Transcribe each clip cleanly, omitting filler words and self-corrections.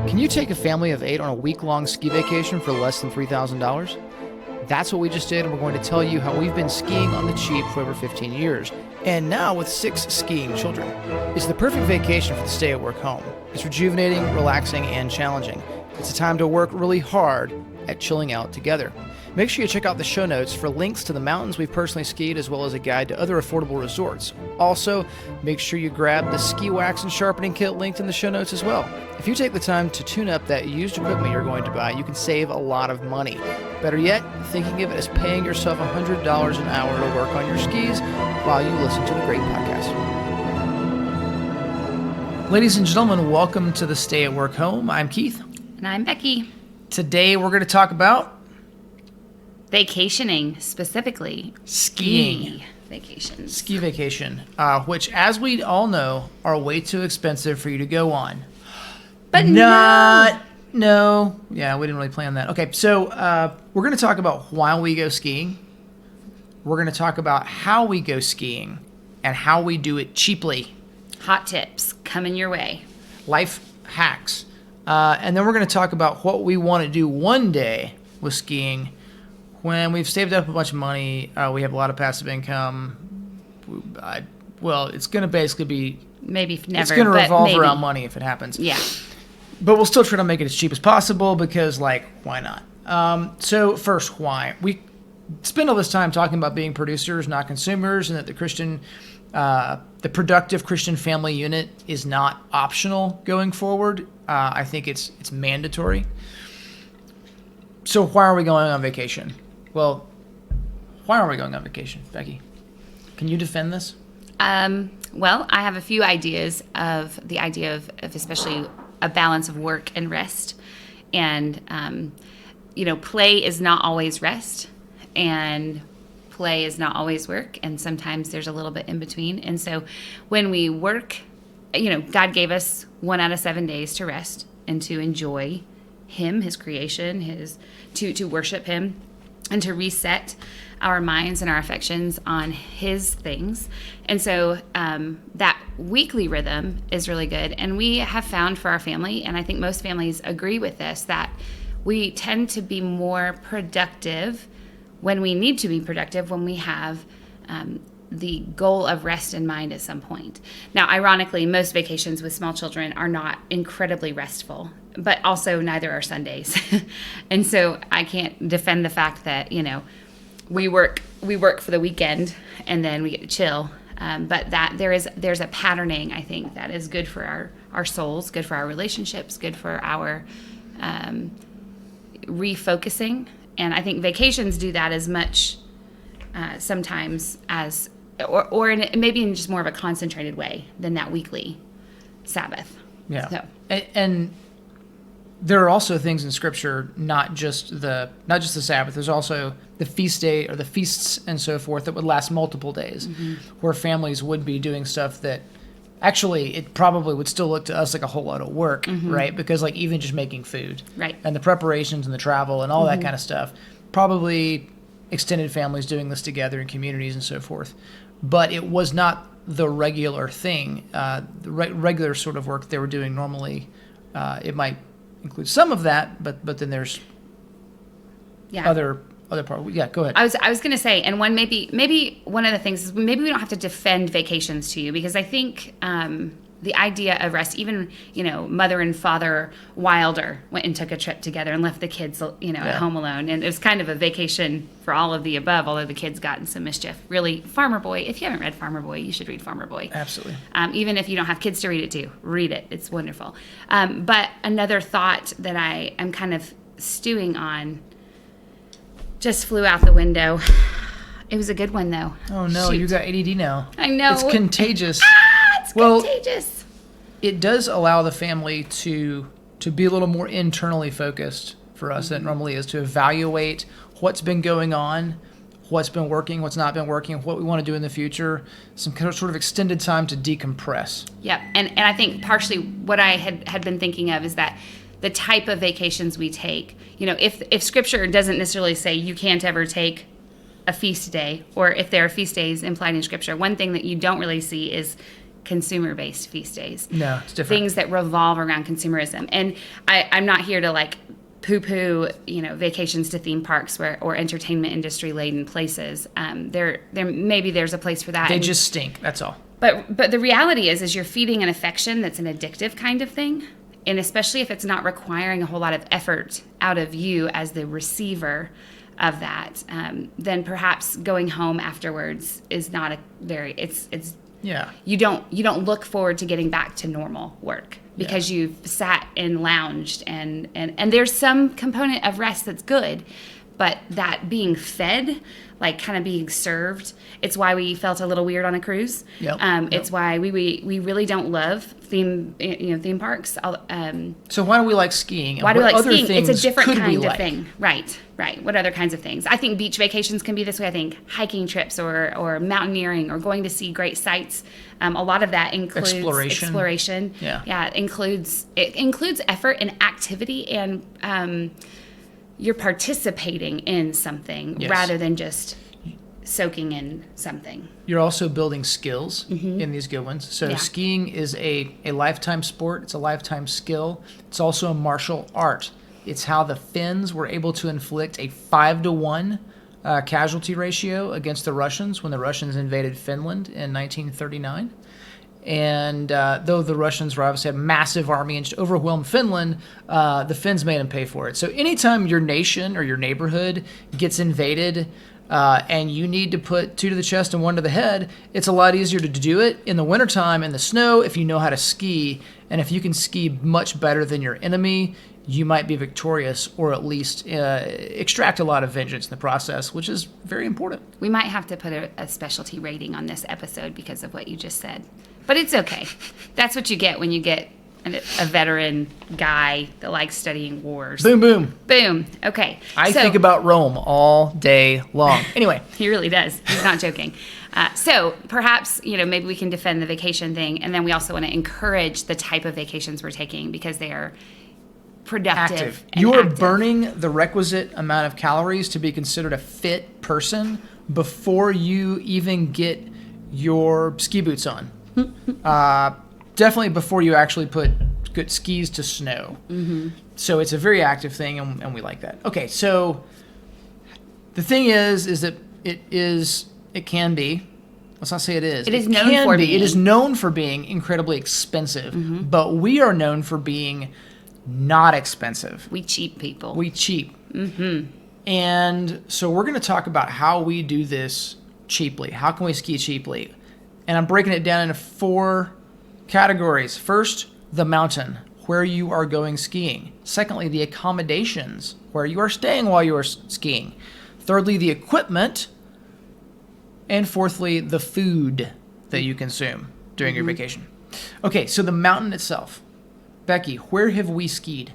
Can you take a family of 8 on a week-long ski vacation for less than $3,000? That's what we just did, and we're going to tell you how we've been skiing on the cheap for over 15 years, and now with 6 skiing children. It's the perfect vacation for the stay-at-work home. It's rejuvenating, relaxing, and challenging. It's a time to work really hard at chilling out together. Make sure you check out the show notes for links to the mountains we've personally skied, as well as a guide to other affordable resorts. Also, make sure you grab the Ski Wax and Sharpening Kit linked in the show notes as well. If you take the time to tune up that used equipment you're going to buy, you can save a lot of money. Better yet, thinking of it as paying yourself $100 an hour to work on your skis while you listen to the great podcast. Ladies and gentlemen, welcome to the Stay at Work Home. I'm Keith. And I'm Becky. Today we're going to talk about vacationing, specifically skiing vacations. Ski vacation, which, as we all know, are way too expensive for you to go on. But no, yeah, we didn't really plan that. Okay, so we're going to talk about why we go skiing. We're going to talk about how we go skiing and how we do it cheaply. Hot tips coming your way. Life hacks. And then we're going to talk about what we want to do one day with skiing when we've saved up a bunch of money. We have a lot of passive income. It's going to basically be... Maybe never, it's going to revolve around money if it happens. Yeah. But we'll still try to make it as cheap as possible because, why not? So first, why? We spend all this time talking about being producers, not consumers, and that the productive Christian family unit is not optional going forward. I think it's mandatory. So why are we going on vacation? Well, why are we going on vacation, Becky? Can you defend this? Well, I have a few ideas of the idea of especially a balance of work and rest. And, play is not always rest, and play is not always work. And sometimes there's a little bit in between. And so when we work, God gave us 1 out of 7 days to rest and to enjoy Him, His creation, to worship Him, and to reset our minds and our affections on His things. And so that weekly rhythm is really good. And we have found for our family, and I think most families agree with this, that we tend to be more productive when we need to be productive, when we have the goal of rest in mind at some point. Now, ironically, most vacations with small children are not incredibly restful, but also neither are Sundays. And so I can't defend the fact that, we work for the weekend and then we get to chill. But that there's a patterning, I think, that is good for our souls, good for our relationships, good for our refocusing. And I think vacations do that as much sometimes as, or maybe in just more of a concentrated way than that weekly Sabbath. Yeah. So. And there are also things in Scripture, not just the Sabbath. There's also the feast day or the feasts and so forth that would last multiple days, where families would be doing stuff that actually it probably would still look to us like a whole lot of work, right? Because even just making food, right, and the preparations and the travel and all that kind of stuff, probably extended families doing this together in communities and so forth. But it was not the regular thing, the regular sort of work they were doing normally. It might include some of that, but then there's other part. Yeah, go ahead. I was going to say, and maybe one of the things is maybe we don't have to defend vacations to you, because I think the idea of rest, even mother and father Wilder went and took a trip together and left the kids at home alone, and it was kind of a vacation for all of the above, although the kids got in some mischief. Really, Farmer Boy, if you haven't read Farmer Boy, you should read Farmer Boy. Absolutely. Even if you don't have kids to read it to, read it. It's wonderful. But another thought that I am kind of stewing on just flew out the window. It was a good one, though. Oh, no, Shoot. You got ADD now. I know. It's contagious. It's contagious. It does allow the family to be a little more internally focused for us than it normally is, to evaluate what's been going on, what's been working, what's not been working, what we want to do in the future, some kind of sort of extended time to decompress. Yep, and I think partially what I had been thinking of is that the type of vacations we take, if Scripture doesn't necessarily say you can't ever take a feast day, or if there are feast days implied in Scripture, one thing that you don't really see is consumer-based feast days. No, it's different. Things that revolve around consumerism. And I'm not here to like poo-poo, vacations to theme parks or entertainment industry laden places. There maybe there's a place for that. They just stink. That's all. But the reality is you're feeding an affection that's an addictive kind of thing. And especially if it's not requiring a whole lot of effort out of you as the receiver of that, then perhaps going home afterwards is not a very, it's Yeah. You don't look forward to getting back to normal work because you've sat and lounged and there's some component of rest that's good, but that being fed, like kind of being served, it's why we felt a little weird on a cruise. Yep. It's why we really don't love theme parks. So why do we like skiing? Why do we like other skiing? It's a things different could we kind of like? thing. Right. What other kinds of things? I think beach vacations can be this way. I think hiking trips or mountaineering or going to see great sights. A lot of that includes exploration. Yeah. It includes effort and activity, and you're participating in something rather than just soaking in something. You're also building skills in these good ones. So skiing is a lifetime sport. It's a lifetime skill. It's also a martial art. It's how the Finns were able to inflict a 5-to-1 casualty ratio against the Russians when the Russians invaded Finland in 1939. And though the Russians were obviously a massive army and just overwhelmed Finland, the Finns made them pay for it. So anytime your nation or your neighborhood gets invaded and you need to put 2 to the chest and 1 to the head, it's a lot easier to do it in the wintertime in the snow if you know how to ski. And if you can ski much better than your enemy, you might be victorious or at least extract a lot of vengeance in the process, which is very important. We might have to put a specialty rating on this episode because of what you just said. But it's okay. That's what you get when you get a veteran guy that likes studying wars. Boom, boom. Boom. Okay. I think about Rome all day long. Anyway. He really does. He's not joking. So perhaps, maybe we can defend the vacation thing. And then we also want to encourage the type of vacations we're taking because they are productive. You are burning the requisite amount of calories to be considered a fit person before you even get your ski boots on. Definitely before you actually put good skis to snow. Mm-hmm. So it's a very active thing, and we like that. Okay, so the thing is that it can be. Let's not say it is. It is known for being. It is known for being incredibly expensive, but we are known for being not expensive. We cheap people. We cheap. Mm-hmm. And so we're going to talk about how we do this cheaply. How can we ski cheaply? And I'm breaking it down into 4 categories. First, the mountain, where you are going skiing. Secondly, the accommodations, where you are staying while you are skiing. Thirdly, the equipment. And fourthly, the food that you consume during your vacation. Okay, so the mountain itself. Becky, where have we skied?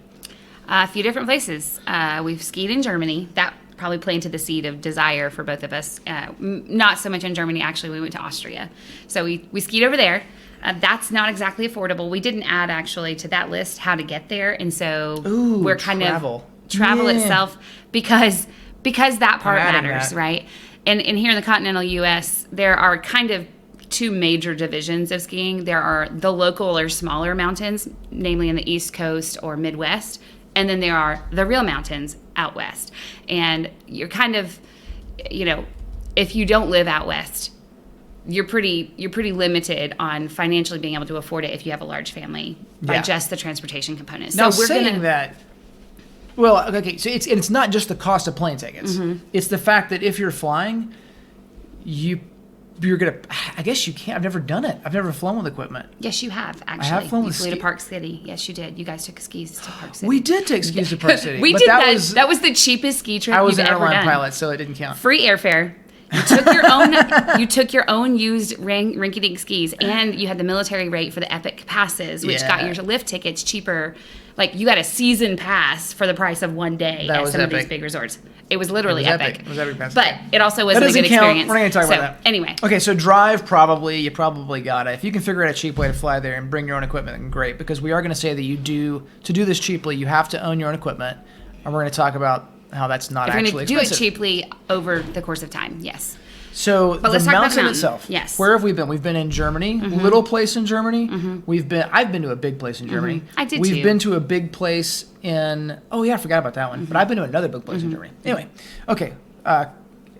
A few different places. We've skied in Germany. That probably planted the seed of desire for both of us. Not so much in Germany, actually. We went to Austria. So we skied over there. That's not exactly affordable. We didn't add, actually, to that list how to get there. And so we're kind of travel itself because that part matters, right? And here in the continental U.S., there are kind of 2 major divisions of skiing. There are the local or smaller mountains, namely in the East Coast or Midwest. And then there are the real mountains out west. And you're kind of, if you don't live out west, you're pretty limited on financially being able to afford it if you have a large family by just the transportation component. Now, so that. Well, okay, so it's not just the cost of plane tickets. Mm-hmm. It's the fact that if you're flying, you're gonna. I guess you can't. I've never done it. I've never flown with equipment. Yes, you have. Actually, I have flown with flew to Park City. Yes, you did. You guys took skis to Park City. We did take skis to Park City. We did that. That was the cheapest ski trip you've ever done. I was an airline pilot, so it didn't count. Free airfare. You took your own. You took your own used rinky-dink skis, and you had the military rate for the Epic passes, which got your lift tickets cheaper. Like you got a season pass for the price of one day at some of these big resorts. It was literally epic. It was epic pass. But it also wasn't a good experience. We're not going to talk about that. Anyway. Okay, so drive you probably got it. If you can figure out a cheap way to fly there and bring your own equipment, then great. Because we are going to say that to do this cheaply, you have to own your own equipment. And we're going to talk about how that's not actually expensive. If you're going to do it cheaply over the course of time, yes. So But the let's talk about the mountain mountain. itself. Yes. Where have we been? We've been in Germany, little place in Germany. I've been to a big place in Germany. I did We've too. been to a big place in, oh yeah, I forgot about that one. But I've been to another big place in Germany. Anyway, okay.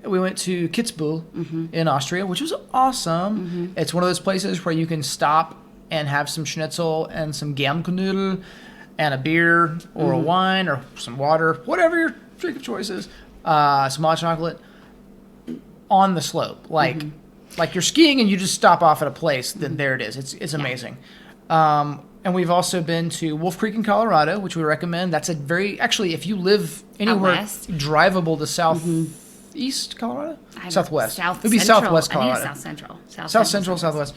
We went to Kitzbühel in Austria, which was awesome. It's one of those places where you can stop and have some schnitzel and some Germknödel and a beer or a wine or some water, whatever your drink of choice is, some hot chocolate on the slope. Like you're skiing and you just stop off at a place, then there it is. It's amazing. And we've also been to Wolf Creek in Colorado, which we recommend. That's actually, if you live anywhere west. drivable to southeast Colorado? Southwest. South It would be Central. Southwest I think Colorado. it's South Central. South Central, Southwest.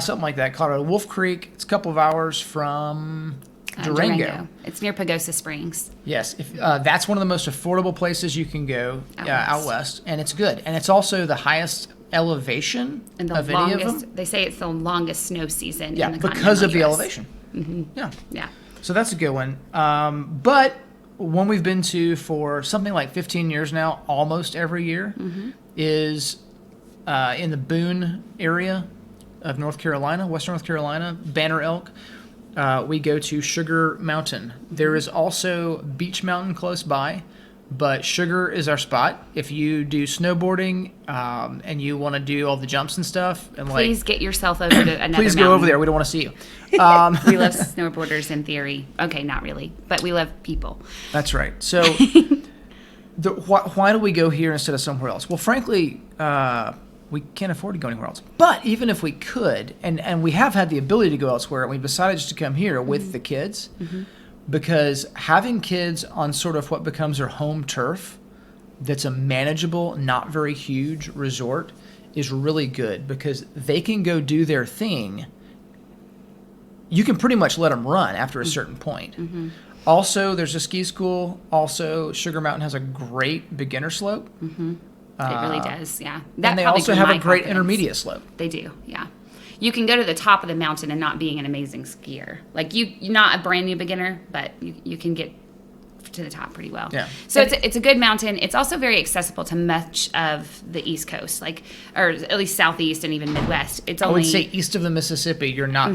Something like that, Colorado. Wolf Creek, it's a couple of hours from Durango. It's near Pagosa Springs. Yes, that's one of the most affordable places you can go out west, and it's good. And it's also the highest elevation And the of any of longest, them. they say it's the longest snow season Yeah, in the because of the continental US. elevation. Yeah. Yeah. So that's a good one. But one we've been to for something like 15 years now, almost every year, is in the Boone area of North Carolina, Western North Carolina, Banner Elk. We go to Sugar Mountain. There is also Beach Mountain close by, but Sugar is our spot. If you do snowboarding and you want to do all the jumps and stuff, and Please get yourself over to another please go over there. We don't want to see you. We love snowboarders in theory. Okay, not really, but we love people. That's right. So, why do we go here instead of somewhere else? Well, frankly, we can't afford to go anywhere else. But even if we could, and we have had the ability to go elsewhere, and we've decided just to come here with the kids, because having kids on sort of what becomes their home turf, that's a manageable, not very huge resort, is really good because they can go do their thing. You can pretty much let them run after a certain point. Also, there's a ski school. Also, Sugar Mountain has a great beginner slope. It really does, yeah. And they probably also grew have my a great confidence. intermediate slope. They do, yeah. You can go to the top of the mountain and not being an amazing skier. Like you're not a brand new beginner, but you can get to the top pretty well. Yeah. So it's a good mountain. It's also very accessible to much of the East Coast, or at least Southeast and even Midwest. It's I only would say east of the Mississippi, you're not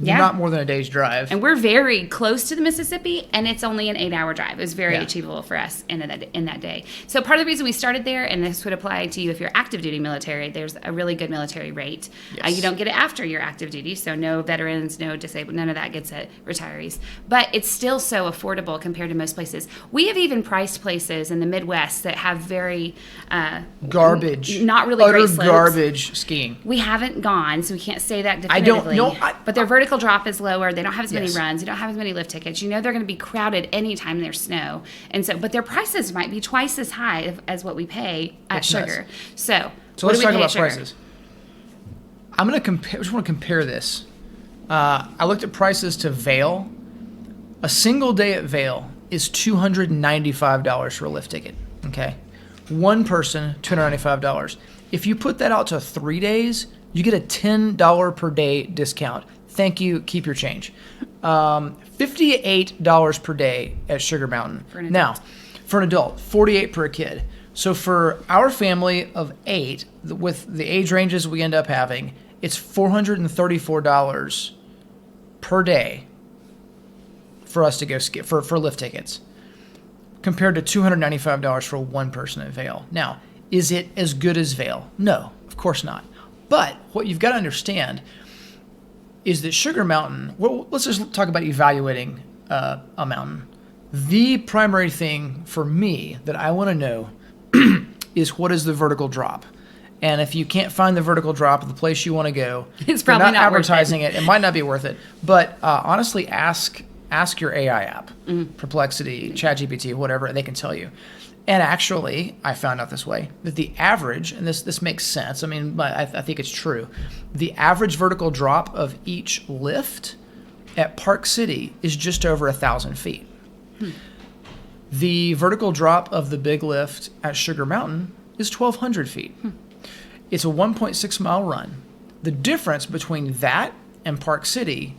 Yeah. not more than a day's drive. and we're very close to the Mississippi, and it's only an 8-hour drive. It was very Yeah. achievable for us in that day. So part of the reason we started there, and this would apply to you if you're active duty military, there's a really good military rate. Yes. You don't get it after your active duty, so no veterans, no disabled, none of that gets at retirees. But it's still so affordable compared to most places. We have even priced places in the Midwest that have very Garbage. not really utter great slopes. garbage skiing. We haven't gone, so we can't say that I don't definitively. know. But their vertical drop is lower. They don't have as many Yes. runs. You don't have as many lift tickets. You know they're going to be crowded anytime there's snow. And so, but their prices might be twice as high as what we pay at That's nuts. Sugar. So So what let's do we talk pay about at Sugar? prices. I'm gonna compare. I just want to compare this. I looked at prices to Vail. A single day at Vail is $295 for a lift ticket. Okay, one person, $295. If you put that out to 3 days, you get a $10 per day discount. Thank you. Keep your change. $58 per day at Sugar Mountain. For an adult. Now, for an adult, 48 per kid. So for our family of 8, with the age ranges we end up having, it's $434 per day for us to go ski for lift tickets, compared to $295 for one person at Vail. Now, is it as good as Vail? No, of course not. But what you've got to understand is that Sugar Mountain, well, let's just talk about evaluating a mountain. The primary thing for me that I want to know is what is the vertical drop. And if you can't find the vertical drop of the place you want to go, It's they're probably not worth advertising it. It might not be worth it. But honestly, ask your AI app, Perplexity, ChatGPT, whatever, they can tell you. And actually, I found out this way, that the average, and this makes sense, I mean, I think it's true, the average vertical drop of each lift at Park City is just over 1,000 feet. The vertical drop of the big lift at Sugar Mountain is 1,200 feet. It's a 1.6 mile run. The difference between that and Park City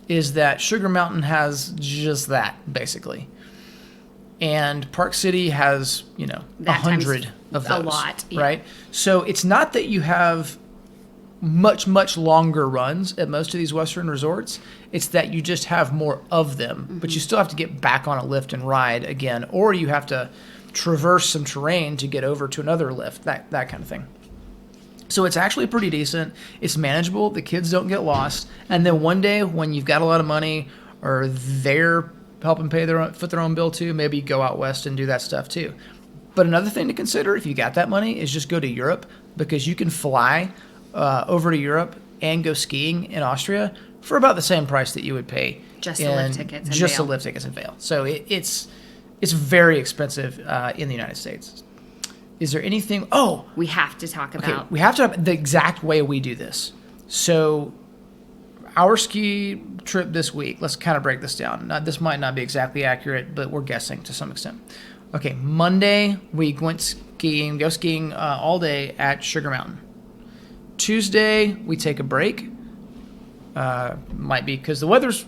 is that Sugar Mountain has just that, basically. And Park City has, That 100 times of a those. lot, yeah. Right? So it's not that you have much, much longer runs at most of these Western resorts. It's that you just have more of them, but you still have to get back on a lift and ride again, or you have to traverse some terrain to get over to another lift, that kind of thing. So it's actually pretty decent. It's manageable. The kids don't get lost. And then one day when you've got a lot of money or they're helping foot their own bill too, maybe you go out west and do that stuff too. But another thing to consider if you got that money is just go to Europe, because you can fly over to Europe and go skiing in Austria for about the same price that you would pay Just the lift tickets in just the Vail. lift tickets in Vail. So it's very expensive in the United States. Is there anything? Oh, We have to talk okay. about. We have to have the exact way we do this. So our ski trip this week. Let's kind of break this down. This might not be exactly accurate, but we're guessing to some extent. Okay, Monday we go skiing all day at Sugar Mountain. Tuesday, we take a break. Might be because the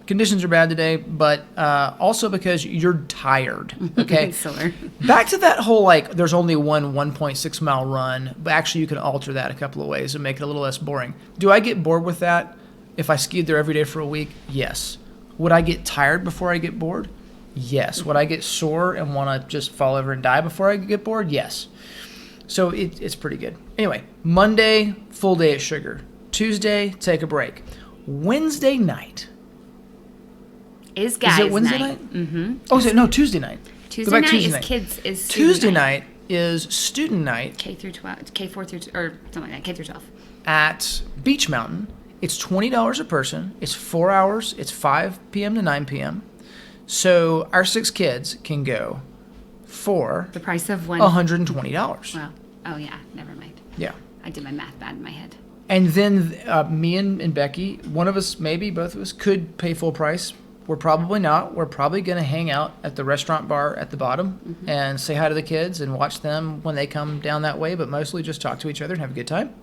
conditions are bad today, but also because you're tired. Okay. Sore. Back to that whole there's only one 1.6 mile run, but actually you can alter that a couple of ways and make it a little less boring. Do I get bored with that if I skied there every day for a week? Yes. Would I get tired before I get bored? Yes. Would I get sore and want to just fall over and die before I get bored? Yes. So it's pretty good. Anyway, Monday, full day at Sugar. Tuesday, take a break. Wednesday night. Is guys' Is it Wednesday night? Mm-hmm. Oh, no, Tuesday night. Tuesday Go back night Tuesday is night. kids. Is Tuesday night is student night K through 12, K4 through or something like that. K through 12. at Beach Mountain. It's $20 a person. It's 4 hours. It's 5 p.m. to 9 p.m. So our 6 kids can go for The price of one. $120. Well, oh yeah, never mind. Yeah. I did my math bad in my head. And then me and Becky, one of us, maybe both of us, could pay full price. We're probably not. We're probably going to hang out at the restaurant bar at the bottom and say hi to the kids and watch them when they come down that way, but mostly just talk to each other and have a good time.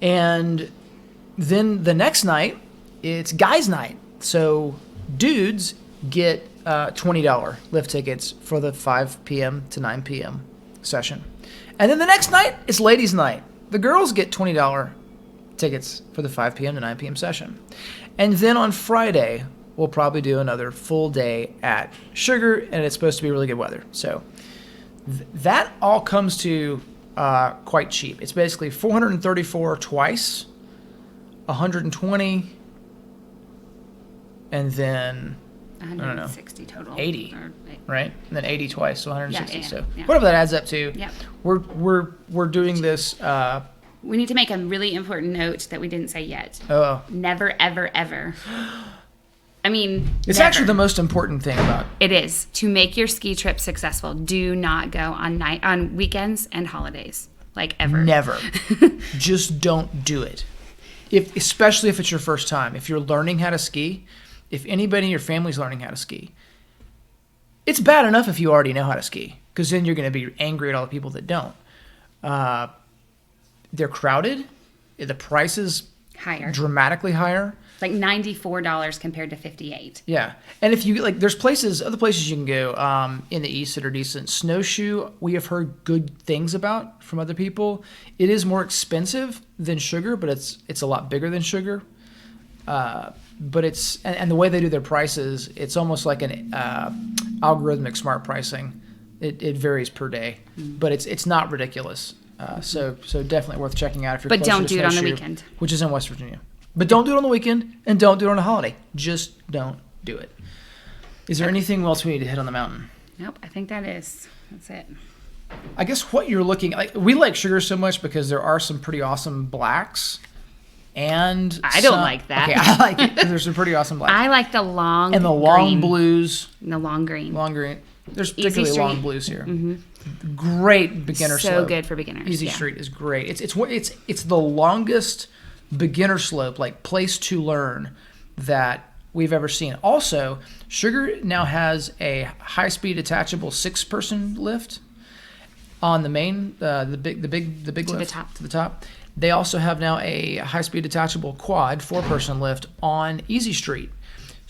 And then the next night, it's guys' night. So dudes get $20 lift tickets for the 5 p.m. to 9 p.m. session. And then the next night, it's ladies' night. The girls get $20 tickets for the 5 p.m. to 9 p.m. session. And then on Friday, we'll probably do another full day at Sugar, and it's supposed to be really good weather. So that all comes to quite cheap. It's basically $434 twice, $120, and then 160 total. 80, Or- right? And then 80 twice, so 160. Yeah, so yeah. whatever that adds up to. Yep. We're doing this. We need to make a really important note that we didn't say yet. Oh, Never, ever, ever. I mean, it's never. actually the most important thing about It is to make your ski trip successful. Do not go on weekends and holidays, ever. never. Just don't do it. Especially if it's your first time. If you're learning how to ski, if anybody in your family's learning how to ski, it's bad enough if you already know how to ski, because then you're going to be angry at all the people that don't. They're crowded. The price is Higher. dramatically higher. Like $94 compared to $58. Yeah. And if you there's other places you can go in the East that are decent. Snowshoe, we have heard good things about from other people. It is more expensive than Sugar, but it's a lot bigger than Sugar. But it's, and the way they do their prices, it's almost like an algorithmic smart pricing. It varies per day, but it's not ridiculous. So definitely worth checking out if you're But closer don't to do it on the Snowshoe, weekend. which is in West Virginia. But don't do it on the weekend, and don't do it on a holiday. Just don't do it. Is there anything else we need to hit on the mountain? Nope, I think that's it. I guess what you're looking we like Sugar so much because there are some pretty awesome blacks, and I don't like that. Okay, I like it because there's some pretty awesome blacks I like the long and the long green. blues. And the long green. Long green. There's Easy particularly Street. long blues here. Great beginner So slope. good for beginners. Easy yeah. Street is great. It's the longest beginner slope, place to learn, that we've ever seen. Also, Sugar now has a high-speed detachable 6-person lift on the main, the big lift to the top. They also have now a high-speed detachable quad 4-person lift on Easy Street.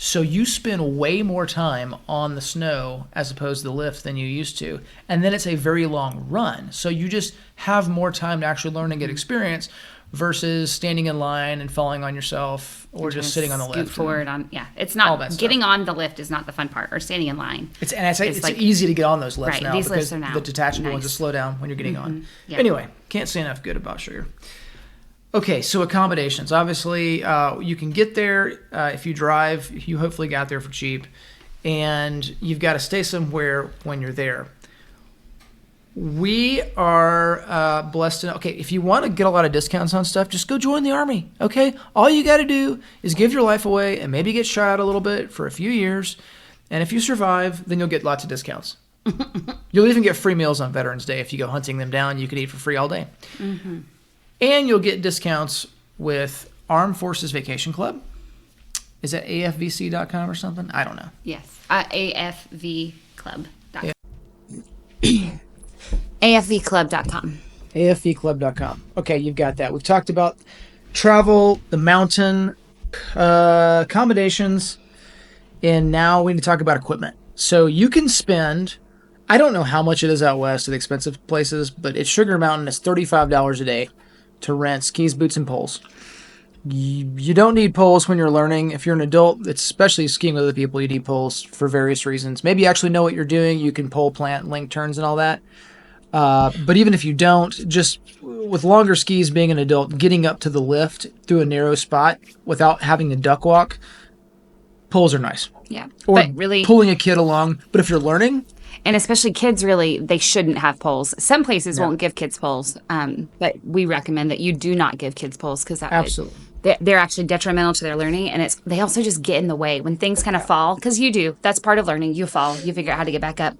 So you spend way more time on the snow as opposed to the lift than you used to. And then it's a very long run. So you just have more time to actually learn and get experience versus standing in line and falling on yourself or just sitting on the Scoot lift. forward on, it's all that not, stuff. getting on the lift is not the fun part, or standing in line. It's like- easy to get on those lifts Right, now these because lifts are now the detachable ones nice. just slow down when you're getting on. Yeah. Anyway, can't say enough good about Sugar. Okay, so accommodations. Obviously, you can get there if you drive. You hopefully got there for cheap. And you've got to stay somewhere when you're there. We are blessed enough. Okay, if you want to get a lot of discounts on stuff, just go join the Army, okay? All you got to do is give your life away and maybe get shot out a little bit for a few years. And if you survive, then you'll get lots of discounts. You'll even get free meals on Veterans Day. If you go hunting them down, you can eat for free all day. Mm-hmm. And you'll get discounts with Armed Forces Vacation Club. Is that afvc.com or something? I don't know. Yes. AFVclub.com. AFVclub.com. afvclub.com. Okay, you've got that. We've talked about travel, the mountain, accommodations, and now we need to talk about equipment. So you can spend, I don't know how much it is out west at expensive places, but at Sugar Mountain, it's $35 a day to rent skis, boots, and poles. You don't need poles when you're learning. If you're an adult, especially skiing with other people, you need poles for various reasons. Maybe you actually know what you're doing. You can pole plant, link turns, and all that. But even if you don't, just with longer skis, being an adult, getting up to the lift through a narrow spot without having to duck walk, poles are nice. Yeah. Or but really, pulling a kid along. But if you're learning, and especially kids, really, they shouldn't have poles. Some places won't give kids poles, but we recommend that you do not give kids poles because absolutely. They're actually detrimental to their learning, and they also just get in the way when things kind of fall, because you do. That's part of learning. You fall, you figure out how to get back up.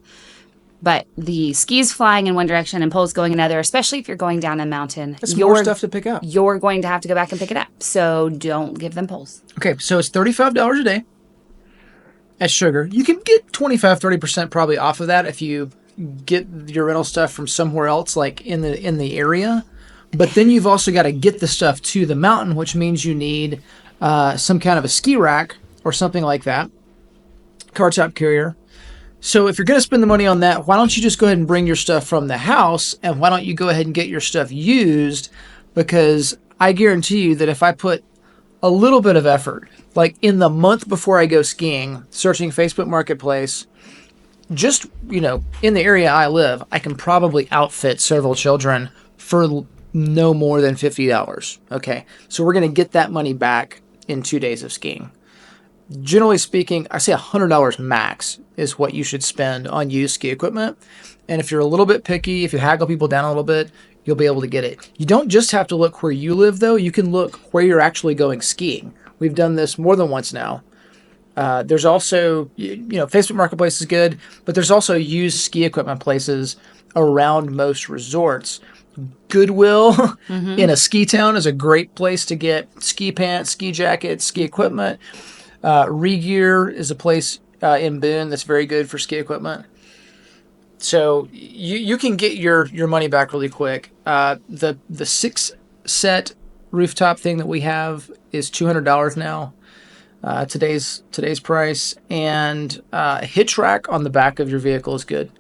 But the skis flying in one direction and poles going another, especially if you're going down a mountain, That's more stuff to pick up. You're going to have to go back and pick it up. So don't give them poles. Okay, so it's $35 a day at Sugar. You can get 25-30% probably off of that if you get your rental stuff from somewhere else, like in the area. But then you've also got to get the stuff to the mountain, which means you need some kind of a ski rack or something like that, car top carrier. So if you're going to spend the money on that, why don't you just go ahead and bring your stuff from the house, and why don't you go ahead and get your stuff used? Because I guarantee you that if I put a little bit of effort, like in the month before I go skiing, searching Facebook Marketplace, just, in the area I live, I can probably outfit several children for no more than $50. Okay, so we're going to get that money back in 2 days of skiing. Generally speaking, I say $100 max is what you should spend on used ski equipment. And if you're a little bit picky, if you haggle people down a little bit, you'll be able to get it. You don't just have to look where you live, though. You can look where you're actually going skiing. We've done this more than once now. There's also, Facebook Marketplace is good, but there's also used ski equipment places around most resorts. Goodwill in a ski town is a great place to get ski pants, ski jackets, ski equipment. Regear is a place in Boone that's very good for ski equipment. So you can get your money back really quick. The 6-set rooftop thing that we have is $200 now. Today's price, and a hitch rack on the back of your vehicle is good.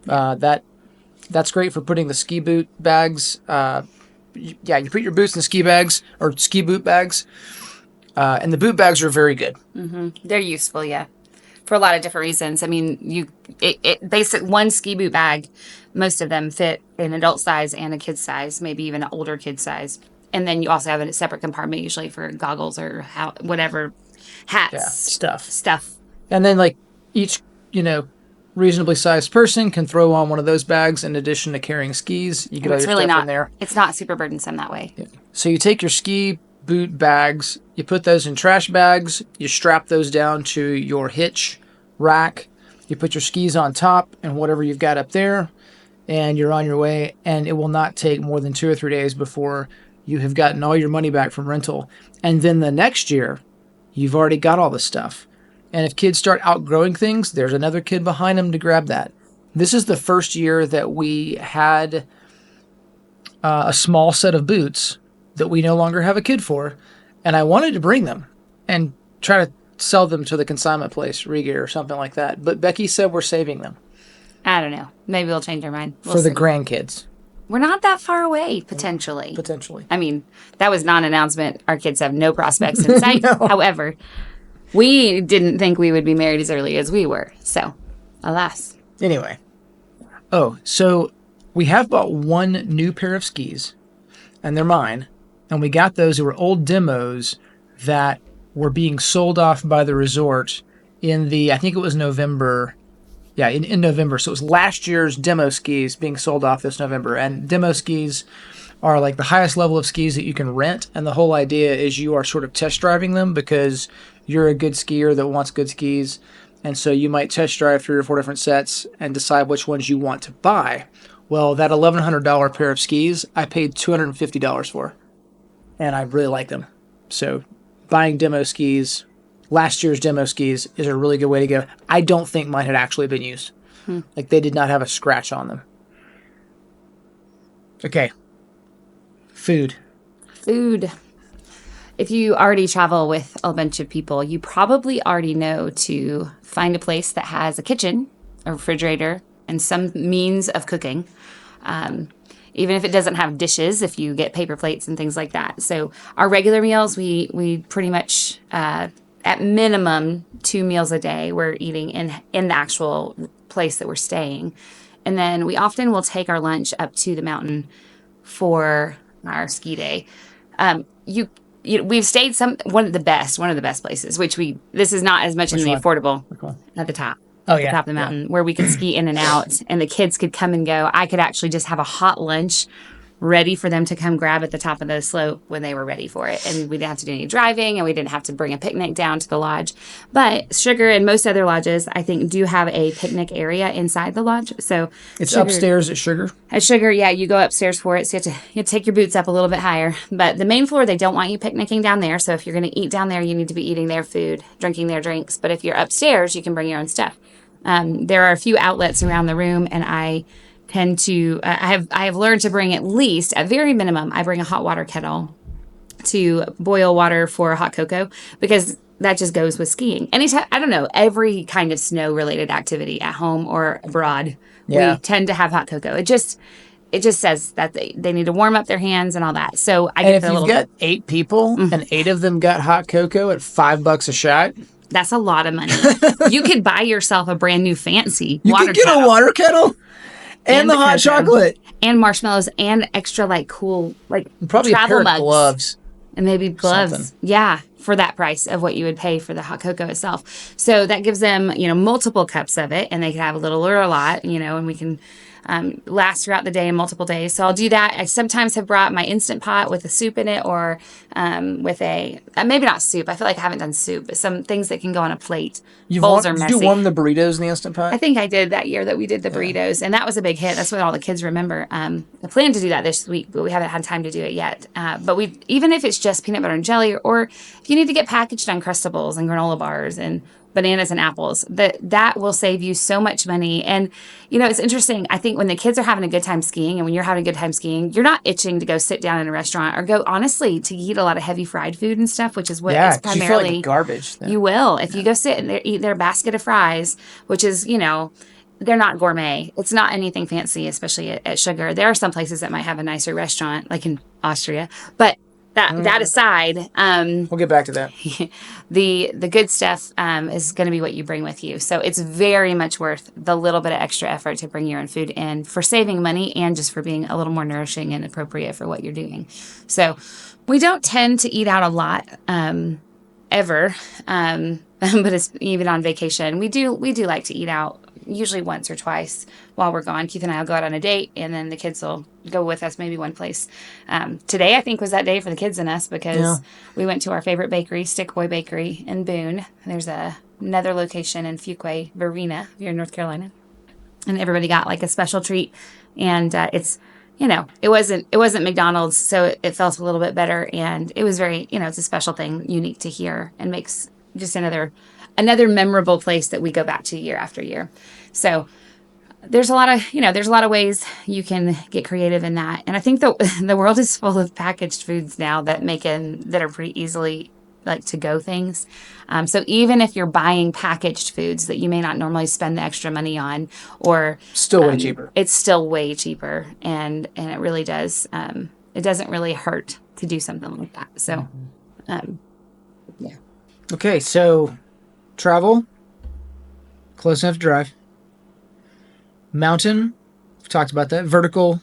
That's great for putting the ski boot bags. You put your boots in the ski bags or ski boot bags, and the boot bags are very good. Mm-hmm. They're useful, yeah, for a lot of different reasons. I mean, basic one ski boot bag, most of them fit an adult size and a kid size, maybe even an older kid size. And then you also have a separate compartment usually for goggles or whatever, hats, stuff. And then like each, reasonably sized person can throw on one of those bags in addition to carrying skis. You get all your stuff in there. It's not super burdensome that way. Yeah. So you take your ski boot bags, you put those in trash bags, you strap those down to your hitch rack, you put your skis on top and whatever you've got up there, and you're on your way. And it will not take more than 2 or 3 days before you have gotten all your money back from rental. And then the next year, you've already got all the stuff. And if kids start outgrowing things, there's another kid behind them to grab that. This is the first year that we had a small set of boots that we no longer have a kid for. And I wanted to bring them and try to sell them to the consignment place, Riga or something like that. But Becky said we're saving them I don't know. Maybe we'll change our mind. We'll for the see. grandkids, We're not that far away, potentially. potentially. I mean, that was not an announcement. Our kids have no prospects in sight. No. However, we didn't think we would be married as early as we were. So, alas. Anyway. Oh, so we have bought one new pair of skis, and they're mine. And we got those. They were old demos that were being sold off by the resort I think it was November. Yeah, in November. So it was last year's demo skis being sold off this November. And demo skis are like the highest level of skis that you can rent. And the whole idea is you are sort of test driving them because you're a good skier that wants good skis. And so you might test drive 3 or 4 different sets and decide which ones you want to buy. Well, that $1,100 pair of skis, I paid $250 for. And I really like them. So buying demo skis, last year's demo skis, is a really good way to go. I don't think mine had actually been used. Like, they did not have a scratch on them. Okay. Food. If you already travel with a bunch of people, you probably already know to find a place that has a kitchen, a refrigerator, and some means of cooking. Even if it doesn't have dishes, if you get paper plates and things like that. So our regular meals, we pretty much, at minimum, 2 meals a day, we're eating in the actual place that we're staying. And then we often will take our lunch up to the mountain for our ski day. We've stayed one of the best places, this is not as much as the affordable at the top. Oh, at the top of the mountain, where we could ski in and out, and the kids could come and go. I could actually just have a hot lunch ready for them to come grab at the top of the slope when they were ready for it. And we didn't have to do any driving, and we didn't have to bring a picnic down to the lodge. But Sugar and most other lodges, I think, do have a picnic area inside the lodge. So it's upstairs at Sugar? At Sugar, yeah, you go upstairs for it. So you have to take your boots up a little bit higher. But the main floor, they don't want you picnicking down there. So if you're going to eat down there, you need to be eating their food, drinking their drinks. But if you're upstairs, you can bring your own stuff. There are a few outlets around the room, and I tend to, I have learned to bring at least, at very minimum, I bring a hot water kettle to boil water for hot cocoa, because that just goes with skiing. Anytime, I don't know, every kind of snow-related activity at home or abroad, we tend to have hot cocoa. It just says that they need to warm up their hands and all that. So I get if you've got 8 people and 8 of them got hot cocoa at $5 a shot, that's a lot of money. You could buy yourself a brand new fancy water kettle. You could get a water kettle and the hot chocolate. And marshmallows and extra, cool, probably travel a pair mugs. Of gloves. And maybe gloves. Something. Yeah, for that price of what you would pay for the hot cocoa itself. So that gives them, multiple cups of it. And they can have a little or a lot, and we can last throughout the day in multiple days. So I'll do that. I sometimes have brought my Instant Pot with a soup in it, or with a, maybe not soup. I feel like I haven't done soup, but some things that can go on a plate. Bowls are messy. Did you warm the burritos in the Instant Pot? I think I did that year that we did the burritos, and that was a big hit. That's what all the kids remember. I plan to do that this week, but we haven't had time to do it yet. But even if it's just peanut butter and jelly, or if you need to get packaged Uncrustables and granola bars and bananas and apples, that will save you so much money. And it's interesting. I think when the kids are having a good time skiing, and when you're having a good time skiing, you're not itching to go sit down in a restaurant, or go, honestly, to eat a lot of heavy fried food and stuff, which is what is primarily, you feel like garbage then. You will if you go sit and eat their basket of fries, which is they're not gourmet. It's not anything fancy, especially at Sugar. There are some places that might have a nicer restaurant, like in Austria, but that aside, we'll get back to that. The good stuff is going to be what you bring with you. So it's very much worth the little bit of extra effort to bring your own food in, for saving money and just for being a little more nourishing and appropriate for what you're doing. So we don't tend to eat out a lot ever, but it's even on vacation. We do like to eat out, usually once or twice while we're gone. Keith and I will go out on a date, and then the kids will go with us maybe one place. Today, I think, was that day for the kids and us, because we went to our favorite bakery, Stick Boy Bakery in Boone. There's another location in Fuquay, Varina, if you're in North Carolina. And everybody got a special treat. And it's, it wasn't McDonald's, so it felt a little bit better. And it was very, it's a special thing, unique to here, and makes just another memorable place that we go back to year after year. So there's a lot of ways you can get creative in that. And I think the world is full of packaged foods now that are pretty easily like to-go things. So even if you're buying packaged foods that you may not normally spend the extra money on, or Still way cheaper. it's still way cheaper, and it really does. It doesn't really hurt to do something like that. So, yeah. Okay, so travel, close enough to drive. Mountain, we've talked about that. Vertical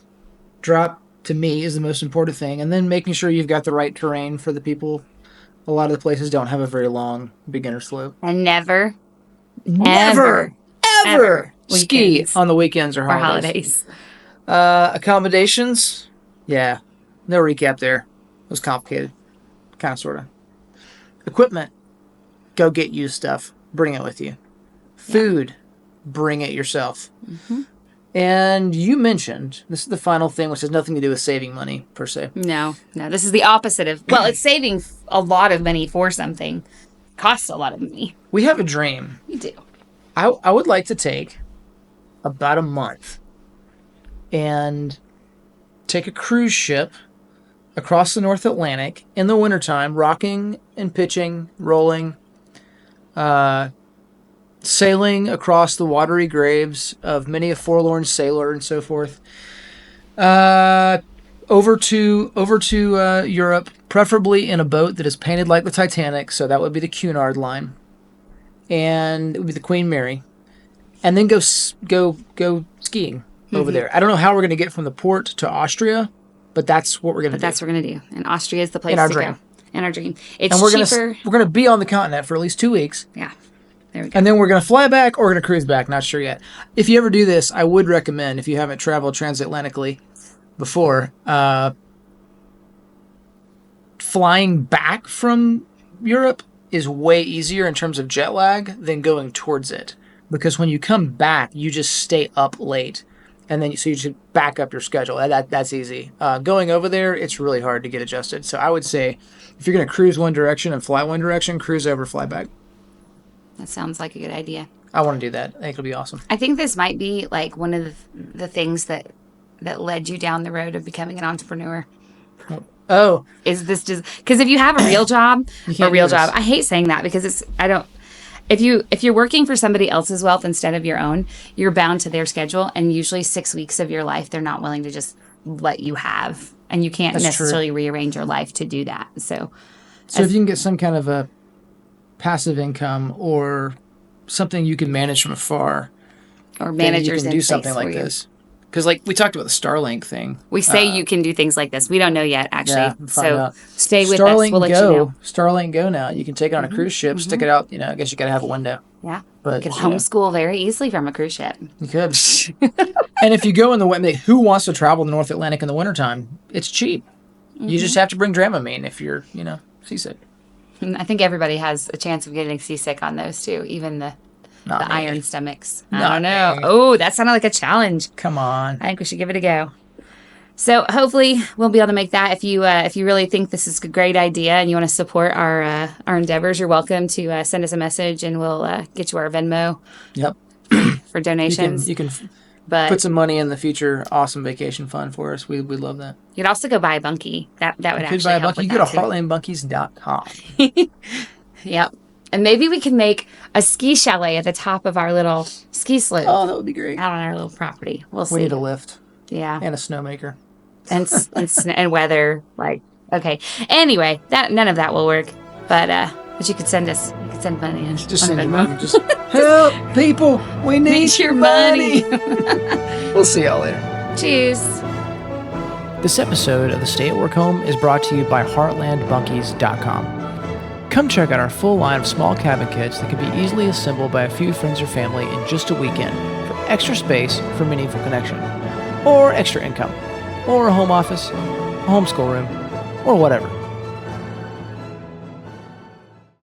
drop, to me, is the most important thing. And then making sure you've got the right terrain for the people. A lot of the places don't have a very long beginner slope. And never ever ski weekends. on the weekends or holidays. Accommodations, yeah, no recap there. It was complicated, kind of, sort of. Equipment, go get used stuff. Bring it with you. Food, bring it yourself. Mm-hmm. And you mentioned, this is the final thing, which has nothing to do with saving money, per se. No, this is the opposite of, well, it's saving a lot of money for something. Costs a lot of money. We have a dream. We do. I would like to take about a month and take a cruise ship across the North Atlantic in the wintertime, rocking and pitching, rolling, sailing across the watery graves of many a forlorn sailor and so forth, over to Europe, preferably in a boat that is painted like the Titanic, so that would be the Cunard Line, and it would be the Queen Mary, and then go skiing over there. I don't know how we're going to get from the port to Austria, but that's what we're going to do. That's what we're going to do. And Austria is the place In our to dream. go. In our dream. It's and we're cheaper. We're going to be on the continent for at least 2 weeks. Yeah. There we go. And then we're going to fly back or we're going to cruise back. Not sure yet. If you ever do this, I would recommend, if you haven't traveled transatlantically before, flying back from Europe is way easier in terms of jet lag than going towards it. Because when you come back, you just stay up late. And then so you should back up your schedule. That's easy. Going over there, it's really hard to get adjusted. So I would say if you're going to cruise one direction and fly one direction, cruise over, fly back. That sounds like a good idea. I want to do that. I think it'll be awesome. I think this might be like one of the things that led you down the road of becoming an entrepreneur. Oh. Is this just... Because if you have a real job, I hate saying that because if you're working for somebody else's wealth instead of your own, you're bound to their schedule, and usually 6 weeks of your life they're not willing to just let you have, and you can't necessarily rearrange your life to do that. So if you can get some kind of a passive income or something you can manage from afar, or managers, you can do something like this. Because like we talked about the Starlink thing. We say you can do things like this. We don't know yet, actually. Yeah, so stay with Starlink us. We'll let you know. Starlink Go now. You can take it on a cruise ship, stick it out. I guess you got to have a window. Yeah. But you can homeschool very easily from a cruise ship. You could. And if you go in the winter, who wants to travel the North Atlantic in the wintertime? It's cheap. You just have to bring Dramamine if you're, seasick. And I think everybody has a chance of getting seasick on those too, even the iron stomachs. I don't know. Oh, that sounded like a challenge. Come on. I think we should give it a go. So hopefully we'll be able to make that. If you really think this is a great idea and you want to support our endeavors, you're welcome to send us a message and we'll get you our Venmo. Yep. For donations. You can put some money in the future awesome vacation fund for us. We'd love that. You'd also go buy a bunkie. That would actually buy a help. bunkie. You go to heartlandbunkies.com. Yep. And maybe we can make a ski chalet at the top of our little ski slope. Oh, that would be great. Out on our little property. We'll see. We need a lift. Yeah. And a snowmaker. And weather. Okay. Anyway, none of that will work. But you could send money in. Just send money. Just help, people. We need your money. We'll see y'all later. Cheers. This episode of the Stay at Work Home is brought to you by heartlandbunkies.com. Come check out our full line of small cabin kits that can be easily assembled by a few friends or family in just a weekend for extra space for meaningful connection, or extra income, or a home office, a homeschool room, or whatever.